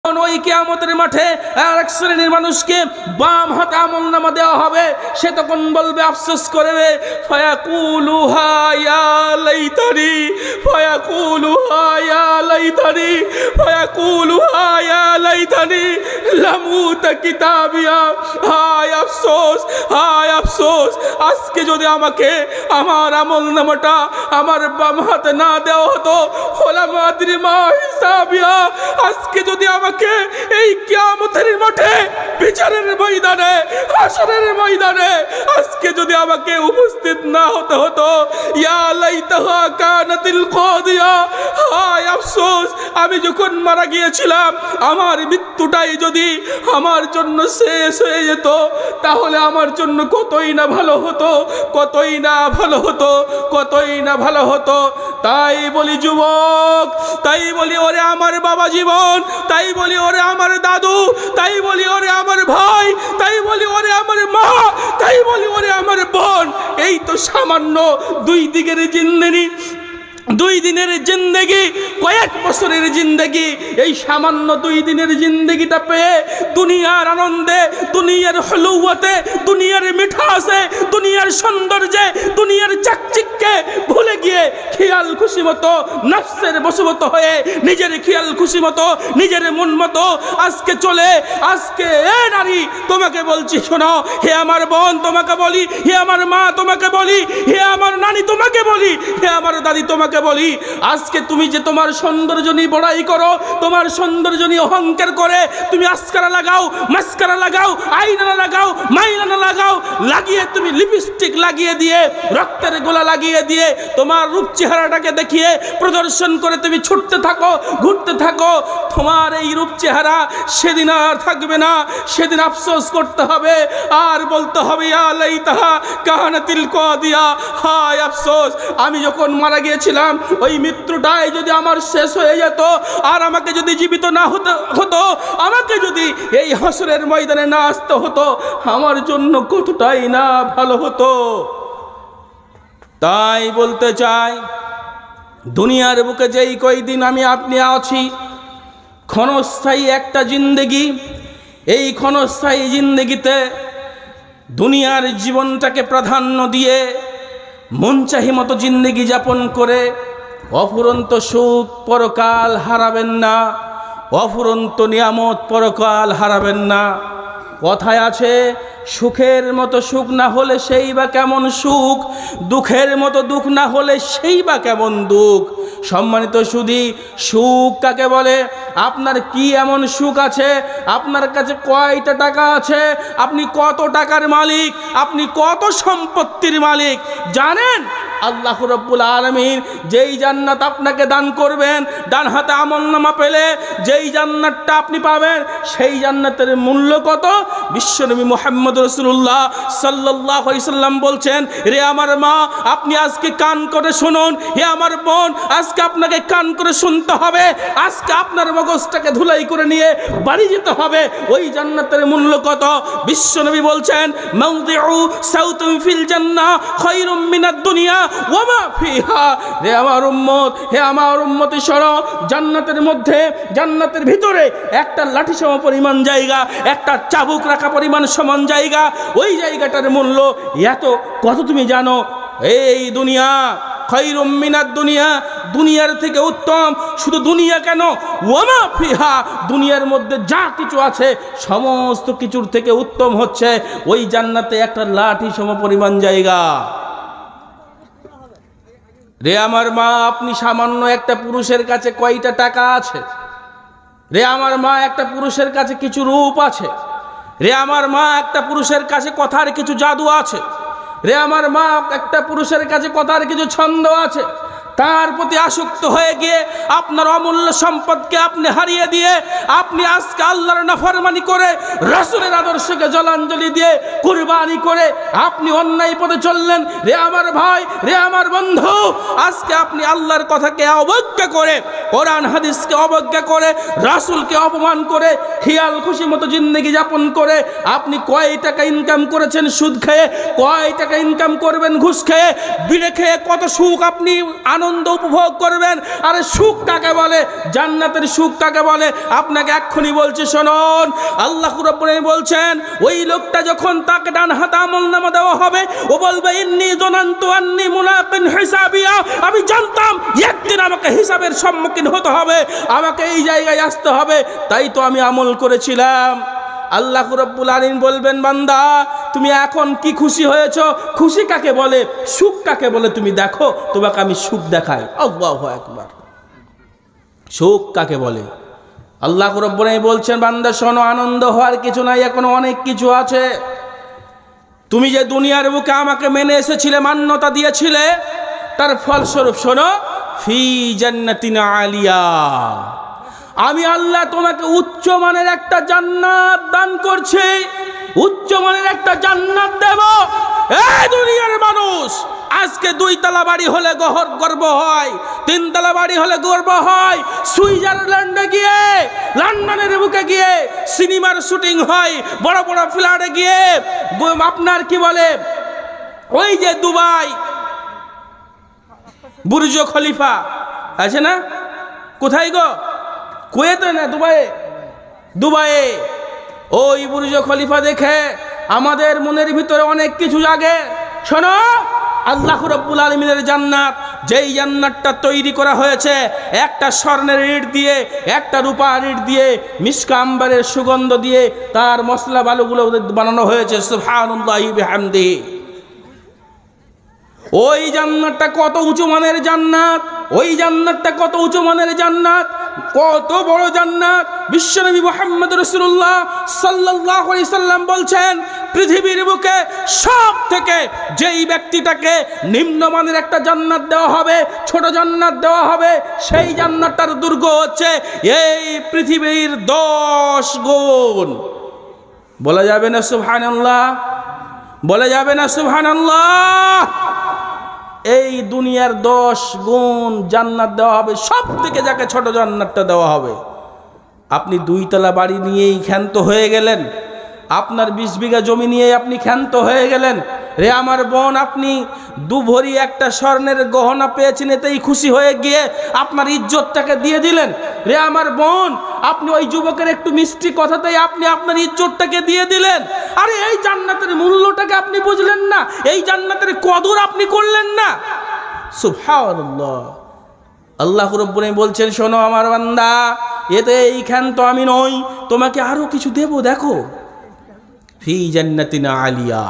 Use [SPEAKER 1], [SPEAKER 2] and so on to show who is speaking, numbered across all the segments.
[SPEAKER 1] ওই কিয়ামতের মাঠে আরেক শ্রেণীর মানুষকে বাম হাতে আমলনামা দেওয়া হবে। সে তখন বলবে, আফসোস করবে, ফায়াকুলু হা ইয়া লাইতানি, ফায়াকুলু হা ইয়া লাইতানি, ফায়াকুলু হা ইয়া লাইতানি লামুতা কিতাবিয়া। হায় আফসোস, হায় আফসোস, আজকে যদি আমাকে আমার আমলনামাটা আমার বাম হাতে না দেওয়া হতো, ওলা মাদরি মা হিসাবিয়া, আজকে যদি আমাকে এই কিয়ামতের মাঠে, বিচারের ময়দানে, হাসরের ময়দানে আজকে যদি আমাকে উপস্থিত না হতে হতো, ইয়া লাইতাহা কানাতিল কাদিয়া, হায় আফসোস, আমি যখন মারা গিয়েছিলাম আমার মৃত্যুটাই যদি আমার জন্য শেষ হয়ে যেত, তাহলে আমার জন্য কতই না ভালো হতো, কতই না ভালো হতো, কতই না ভালো হতো। তাই বলি যুবক, তাই বলি ওরে আমার বাবা জীবন, তাই বলি ওরে আমার দাদু, তাই বলি ওরে আমার ভাই, তাই বলি ওরে আমার মা, তাই বলি ওরে আমার বোন, এই তো সামান্য দুই দিকের জিন্দেগি, দুই দিনের জিন্দেগি, কয়েক বছরের জিন্দেগি, এই সামান্য দুই দিনের জিন্দেগিটা পেয়ে দুনিয়ার আনন্দে, দুনিয়ার হলুয়াতে, দুনিয়ার মিঠাসে, দুনিয়ার সৌন্দর্যে, দুনিয়ার চাকচিক্যে ভুলে গিয়ে খেয়াল খুশি মতো নফসের বশবর্তী হয়ে নিজের খেয়াল খুশি মতো নিজের মন মতো আজকে চলে, আজকে এ নারী তোমাকে বলছি শোনো, হে আমার বোন তোমাকে বলি, হে আমার মা তোমাকে বলি, হে আমার নানি তোমাকে বলি, হে আমার দাদি তোমাকে বলি, আজকে তুমি যে তোমার সৌন্দর্য নিয়ে বড়াই করো, তোমার সৌন্দর্য নিয়ে অহংকার করে তুমি আসকারা লাগাও, মাস্কারা লাগাও, আইনানা লাগাও, মাইলানা লাগাও, লাগিয়ে তুমি লিপস্টিক লাগিয়ে দিয়ে, রক্তের গোলা লাগিয়ে দিয়ে তোমার রূপ চেহারাটাকে দেখিয়ে প্রদর্শন করে তুমি ছুটতে থাকো, ঘুরতে থাকো, তোমার এই রূপ চেহারা সেদিন আর থাকবে না, সেদিন আফসোস করতে হবে আর বলতে হবে, ইয়া লাইতাহা কানাতিল কাদিয়া, হায় আফসোস, আমি যখন মারা গিয়েছিলাম ওই মৃত্যুটাই যদি আমার শেষ হয়ে যেত, আর আমাকে যদি জীবিত না হতো, আমাকে যদি এই হাসরের ময়দানে না আসতে হতো, আমার জন্য কতটাই না ভালো হতো। তাই বলতে চাই, দুনিয়ার বুকে যেই কয়দিন আমি আপনি আছি, ক্ষণস্থায়ী একটা জিন্দেগি, এই ক্ষণস্থায়ী জিন্দেগিতে দুনিয়ার জীবনটাকে প্রাধান্য দিয়ে মন চাহি মতো জিন্দেগি যাপন করে অফুরন্ত সুখ পরকাল হারাবেন না, অফুরন্ত নিয়ামত পরকাল হারাবেন না। কথায় আছে, সুখের মতো সুখ না হলে সেই বা কেমন সুখ, দুঃখের মতো দুঃখ না হলে সেই বা কেমন দুঃখ। সম্মানিত সুধী, সুখ কাকে বলে? আপনার কি এমন সুখ আছে? আপনার কাছে কয়টা টাকা আছে? আপনি কত টাকার মালিক? আপনি কত সম্পত্তির মালিক জানেন? আল্লাহ রাব্বুল আলামিন যেই জান্নাত আপনাকে দান করবেন, ডান হাতে আমলনামা পেলে যেই জান্নাতটা আপনি পাবেন, সেই জান্নাতের মূল্য কত? বিশ্বনবী মুহাম্মদ রাসূলুল্লাহ সাল্লাল্লাহু আলাইহি সাল্লাম বলছেন, রে আমার মা আপনি আজকে কান করে শুনুন, হে আমার বোন আজকে আপনাকে কান করে শুনতে হবে, আজকে আপনার মগজটাকে ধুলাই করে নিয়ে বাড়ি যেতে হবে। ওই জান্নাতের মূল্য কত? বিশ্বনবী বলছেন, মাউদিউ সাউতুন ফিল জান্নাহ খায়রুম মিনাদ দুনিয়া ওয়া মা ফিহা। রে আমার উম্মত, হে আমার উম্মতি শোনো, জান্নাতের মধ্যে, জান্নাতের ভিতরে একটা লাঠি সম পরিমাণ জায়গা, একটা চাবুক রাখা পরিমাণ সমান জায়গা, ওই জায়গাটার মূল্য এত কত তুমি জানো? এই দুনিয়া খায়রুম মিনাদ দুনিয়া, দুনিয়ার থেকে উত্তম। শুধু দুনিয়া কেন, ওয়া মা ফিহা, দুনিয়ার মধ্যে যা কিছু আছে সমস্ত কিছুর থেকে উত্তম হচ্ছে ওই জান্নাতে একটা লাঠি সম পরিমাণ জায়গা। রে আমার মা, আপনি সামান্য একটা পুরুষের কাছে কয়টা টাকা আছে? রে আমার মা, একটা পুরুষের কাছে কিছু রূপ আছে। রে আমার মা, একটা পুরুষের কাছে কথার কিছু জাদু আছে। রে আমার মা, একটা পুরুষের কাছে কথার কিছু ছন্দ আছে। তার প্রতি আসক্ত হয়ে গিয়ে আপনার অমূল্য সম্পদকে আপনি হারিয়ে দিয়ে আপনি আজকে আল্লাহর নাফরমানি করে, রাসূলের আদর্শকে জলাঞ্জলি দিয়ে, কুরবানি করে আপনি অন্যায় পথে চললেন। রে আমার ভাই, রে আমার বন্ধু, আজকে আপনি আল্লাহর কথাকে অবজ্ঞা করে কোরআন হাদিসকে অবজ্ঞা করে, রাসূলকে অপমান করে, খেয়াল খুশি মতো জিন্দেগি যাপন করে আপনি কয় টাকা ইনকাম করেছেন সুদ খেয়ে, কয় টাকা ইনকাম করবেন ঘুষ খেয়ে, বিড়ে খেয়ে কত সুখ আপনি আনন্দ উপভোগ করবেন। আরে সুখ কাকে বলে, জান্নাতের সুখ কাকে বলে আপনাকে এক্ষুনি বলছি শুনুন। আল্লাহ রাব্বুল আলামিন বলছেন ওই লোকটা যখন তাকে ডান হাতে আমলনামা দেওয়া হবে ও বলবে ইন্নী যানানতু আন্নী মুলাকিন হিসাবিয়া, আমি জানতাম একদিন আমাকে হিসাবের সম্মুখীন হতে হবে, আমাকে এই জায়গায় আসতে হবে, তাই তো আমি আমল করেছিলাম। আল্লাহ রাব্বুল আলামিন বলবেন বান্দা তুমি এখন কি খুশি হয়েছো, খুশি কাকে বলে, সুখ কাকে বলে তুমি দেখো, তোমাকে আমি সুখ দেখাই। আল্লাহু আকবার। সুখ কাকে বলে আল্লাহ রাব্বুল আলামিন বলছেন বান্দা শোনো, আনন্দ হওয়ার কিছু নাই, এখনো অনেক কিছু আছে। তুমি যে দুনিয়ার বুকে আমাকে মেনে এসেছিলে, মান্যতা দিয়েছিলে, তার ফলস্বরূপ শোনো ফি জান্নাতিন আলিয়া, আমি আল্লাহ তোমাকে উচ্চ মানের একটা জান্নাত দান করছি, উচ্চ মানের একটা জান্নাত দেব। এই দুনিয়ার মানুষ আজকে 2 তলা বাড়ি হলে গর্ব হয়, 3 তলা বাড়ি হলে গর্ব হয়। সুইজারল্যান্ডে গিয়ে, লন্ডনের বুকে গিয়ে সিনেমার শুটিং হয়, বড় বড় ফ্ল্যাটে গিয়ে আপনার কি বলে ওই যে দুবাই বুর্জ খলিফা আছে না, কোথায় গো, কুয়েতে না দুবাইয়ে ওই বুর্জ খলিফা দেখে আমাদের মনের ভিতরে অনেক কিছু জাগে। শোনো আল্লাহ রাব্বুল আলামিনের জান্নাত, যেই জান্নাতটা তৈরি করা হয়েছে একটা স্বর্ণের ইট দিয়ে, একটা রূপার ইট দিয়ে, মিশকা আম্বারের সুগন্ধ দিয়ে তার মশলা বালুগুলো বানানো হয়েছে। সুবহানাল্লাহি বিহামদিহি। ওই জান্নাতটা কত উঁচু মানের জান্নাত, ওই জান্নাতটা কত উঁচু মানের জান্নাত, কত বড় জান্নাত। বিশ্বনবী মুহাম্মদ রাসূলুল্লাহ সাল্লাল্লাহু আলাইহি সাল্লাম বলছেন পৃথিবীর বুকে সব থেকে যেই ব্যক্তিটাকে নিম্নমানের একটা জান্নাত দেওয়া হবে, ছোট জান্নাত দেওয়া হবে, সেই জান্নাতটার দুর্গ হচ্ছে এই পৃথিবীর 10 গুণ। বলা যাবে না সুবহানাল্লাহ, বলা যাবে না সুবহানাল্লাহ। এই দুনিয়ার 10 গুণ জান্নাত দেওয়া হবে, সব থেকে যাকে ছোট জান্নাতটা দেওয়া হবে। আপনি 2 তলা বাড়ি নিয়েই ক্ষান্ত হয়ে গেলেন, আপনার 20 বিঘা জমি নিয়ে আপনি ক্ষান্ত হয়ে গেলেন। রে আমার বোন, আপনি 2 ভরি একটা স্বর্ণের গহনা পেয়েছেন, এতেই খুশি হয়ে গিয়ে আপনার ইজ্জতটাকে দিয়ে দিলেন। রে আমার বোন, আপনি ওই যুবকের একটু মিষ্টি কথাতেই আপনি আপনার ইজ্জতটাকে দিয়ে দিলেন। আরে এই জান্নাতের মূল্যটাকে আপনি বুঝলেন না, এই জান্নাতের কদর আপনি করলেন না। সুবহানাল্লাহ। আল্লাহ রাব্বুল আলামিন বলছেন শোনো আমার বান্দা, এতে এইখান তো আমি নই, তোমাকে আরো কিছু দেব। দেখো ফি জান্নাতিন আলিয়া,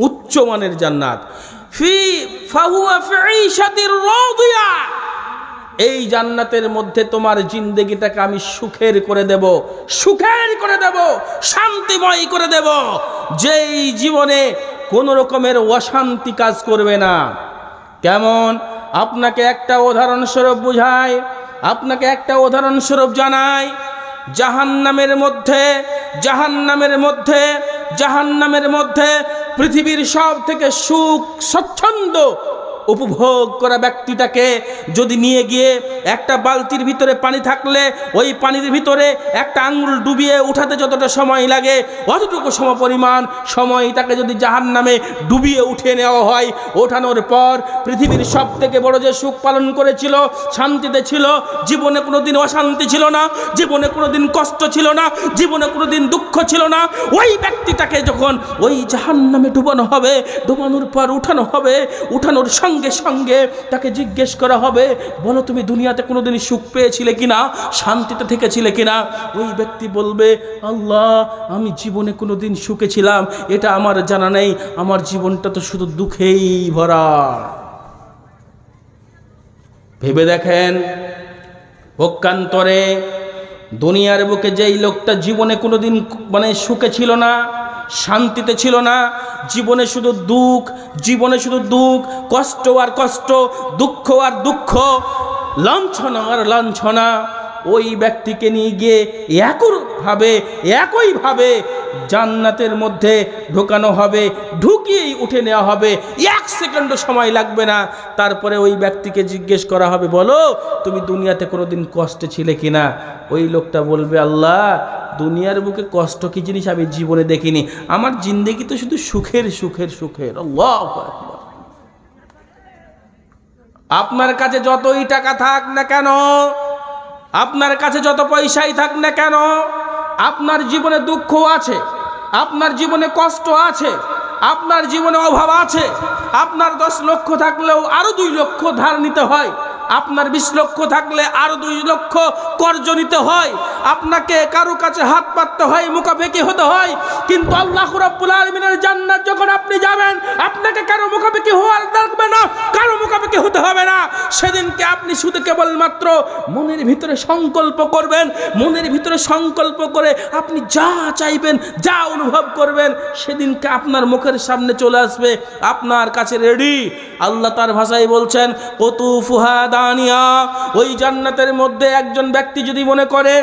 [SPEAKER 1] উচ্চ মানের জান্নাত। ফি ফাহুয়া ফি ঈশাতির রাদিয়া, এই জান্নাতের মধ্যে তোমার জিন্দেগিটাকে আমি সুখের করে দেব, সুখের করে দেব, শান্তিময় করে দেব, যেই জীবনে কোনো রকমের অশান্তি কাজ করবে না। কেমন? আপনাকে একটা উদাহরণস্বরূপ বুঝাই, আপনাকে একটা উদাহরণস্বরূপ জানাই। জাহান্নামের মধ্যে পৃথিবীর সব থেকে সুখ স্বচ্ছন্দ উপভোগ করা ব্যক্তিটাকে যদি নিয়ে গিয়ে একটা বালতির ভিতরে পানি থাকলে ওই পানির ভিতরে একটা আঙ্গুল ডুবিয়ে উঠাতে যতটা সময় লাগে অতটুকু সমপরিমাণ সময় তাকে যদি জাহান্নামে ডুবিয়ে উঠিয়ে নেওয়া হয়, ওঠানোর পর পৃথিবীর সব থেকে বড় যে সুখ পালন করেছিল, শান্তিতে ছিল, জীবনে কোনোদিন অশান্তি ছিল না, জীবনে কোনোদিন কষ্ট ছিল না, জীবনে কোনোদিন দুঃখ ছিল না, ওই ব্যক্তিটাকে যখন ওই জাহান্নামে ডুবানো হবে, ডুবানোর পর উঠানো হবে, উঠানোর সঙ্গে সঙ্গে তাকে জিজ্ঞেস করা হবে বলো তুমি দুনিয়াতে কোনোদিন সুখ পেয়েছিলে কিনা, শান্তিতে থেকেছিলে কিনা? ওই ব্যক্তি বলবে আল্লাহ আমি জীবনে কোনোদিন সুখে ছিলাম এটা আমার জানা নেই, আমার জীবনটা তো শুধু দুঃখেই ভরা। ভেবে দেখেন পক্ষান্তরে দুনিয়ার বুকে যেই লোকটা জীবনে কোনোদিন সুখে ছিল না, শান্তিতে ছিল না, জীবনে শুধু দুঃখ, জীবনে শুধু দুঃখ, কষ্ট আর কষ্ট, দুঃখ আর দুঃখ, লাঞ্ছনা আর লাঞ্ছনা, ওই ব্যক্তিকে নিয়ে গিয়ে একইভাবে জান্নাতের মধ্যে ঢোকানো হবে, ঢুকিয়েই উঠে নেওয়া হবে, 1 সেকেন্ডও সময় লাগবে না। তারপরে ওই ব্যক্তিকে জিজ্ঞেস করা হবে, বলো তুমি দুনিয়াতে কোনোদিন কষ্টে ছিলে কিনা? ওই লোকটা বলবে, আল্লাহ দুনিয়ার বুকে কষ্ট কি জিনিস আমি জীবনে দেখিনি, আমার জিন্দেগি তো শুধু সুখের সুখের সুখের। আল্লাহু আকবার। আপনার কাছে যতই টাকা থাক না কেন, আপনার কাছে যত পয়সাই থাক না কেন, আপনার জীবনে দুঃখ আছে, আপনার জীবনে কষ্ট আছে, আপনার জীবনে অভাব আছে। আপনার 10 লক্ষ থাকলেও আরো 2 লক্ষ ধার নিতে হয়, আপনার 20 লক্ষ থাকলে আরো 2 লক্ষ কর্জ নিতে হয়, আপনাকে কারো কাছে হাত পাততে হয়, মুখাপেক্ষি হতে হয়। কিন্তু আল্লাহ রাব্বুল আলামিনের জান্নাত যখন আপনি যাবেন, আপনাকে কারো মুখাপেক্ষি হওয়ার লাগবে না, কারো মুখাপেক্ষি হতে হবে না। সেদিনকে আপনি শুধু কেবলমাত্র মনের ভিতরে সংকল্প করবেন, মনের ভিতরে সংকল্প করে আপনি যা চাইবেন, যা অনুভব করবেন, সেদিনকে আপনার মুখের সামনে চলে আসবে, আপনার কাছে রেডি। আল্লাহ তার ভাষায় বলছেন, কুতুফুহা দানিয়া। ওই জান্নাতের মধ্যে একজন ব্যক্তি যদি মনে করে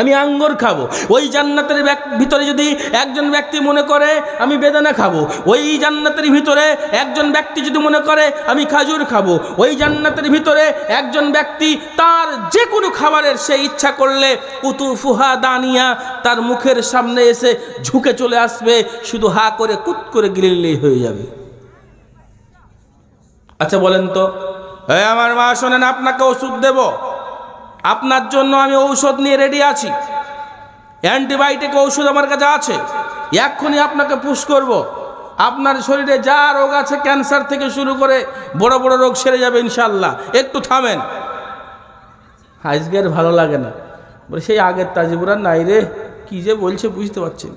[SPEAKER 1] আমি আঙ্গুর খাবো, ওই জান্নাতের ভিতরে যদি একজন ব্যক্তি মনে করে আমি বেদানা খাবো, ওই জান্নাতের ভিতরে একজন ব্যক্তি যদি মনে করে আমি খাজুর খাবো, ওই জান্নাতের ভিতরে একজন ব্যক্তি তার যে কোনো খাবারের সে ইচ্ছা করলে কুতুফুহা দানিয়া তার মুখের সামনে এসে ঝুঁকে চলে আসবে, শুধু হা করে কুত করে গিললেই হয়ে যাবে। আচ্ছা বলেন তো, আমার মা শোনেন, আপনাকে ওষুধ দেব, আপনার জন্য আমি ঔষধ নিয়ে রেডি আছি, অ্যান্টিবায়োটিক ওষুধ আমার কাছে আছে, এক্ষুনি আপনাকে পুশ করব, আপনার শরীরে যা রোগ আছে ক্যান্সার থেকে শুরু করে বড় বড় রোগ সেরে যাবে ইনশাল্লাহ, একটু থামেন। আজকের ভালো লাগে না, বলে সেই আগের তাজিবুরা নাই রে, কি যে বলছে বুঝতে পারছেন,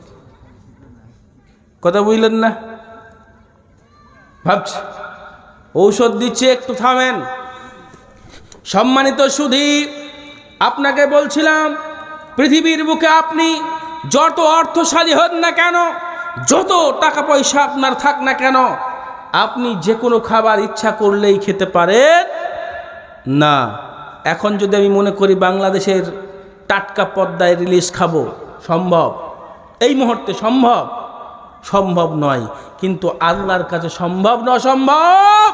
[SPEAKER 1] কথা বুঝলেন না? ভাবছি ঔষধ দিচ্ছে, একটু থামেন। সম্মানিত সুধী, আপনাকে বলছিলাম, পৃথিবীর বুকে আপনি যত অর্থশালী হন না কেন, যত টাকা পয়সা আপনার থাক না কেন, আপনি যে কোনো খাবার ইচ্ছা করলেই খেতে পারেন না। এখন যদি আমি মনে করি বাংলাদেশের টাটকা পদ্মায় রিলিজ খাবো, সম্ভব? এই মুহূর্তে সম্ভব? সম্ভব নয়। কিন্তু আল্লাহর কাছে সম্ভব না অসম্ভব?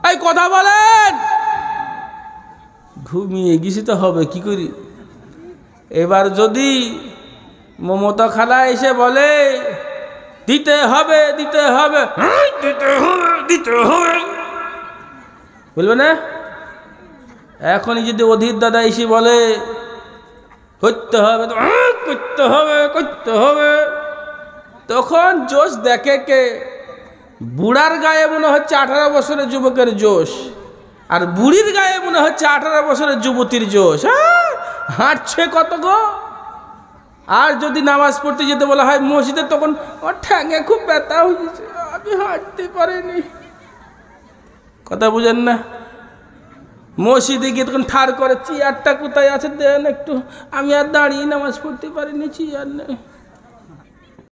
[SPEAKER 1] এই কথা বলেন। ঘুমিয়ে গেছি তো হবে কি করি? এবার যদি মমতা খালা এসে বলে দিতে হবে দিতে হবে, দিতে হবে দিতে হবে, বলবে না? এখনই যদি অধীর দাদা এসে বলে করতে হবে, করতে হবে করতে হবে, তখন জোশ দেখে কে? বুড়ার গায়ে মনে হচ্ছে 18 বছরের যুবকের জোশ, আর বুড়ির গায়ে মনে হচ্ছে 18 বছরের যুবতীর জোশ। হাঁটছে কত গো! আর যদি নামাজ পড়তে যেতে বলা হয় মসজিদে, তখন ওর ঠ্যাঙে খুব ব্যথা হয়েছে, আমি হাঁটতে পারিনি। কথা বুঝেন না? মসজিদে গিয়ে তখন ঠার করে, চেয়ারটা কোথায় আছে দেন একটু, আমি আর দাঁড়িয়ে নামাজ পড়তে পারিনি, চেয়ার নেই।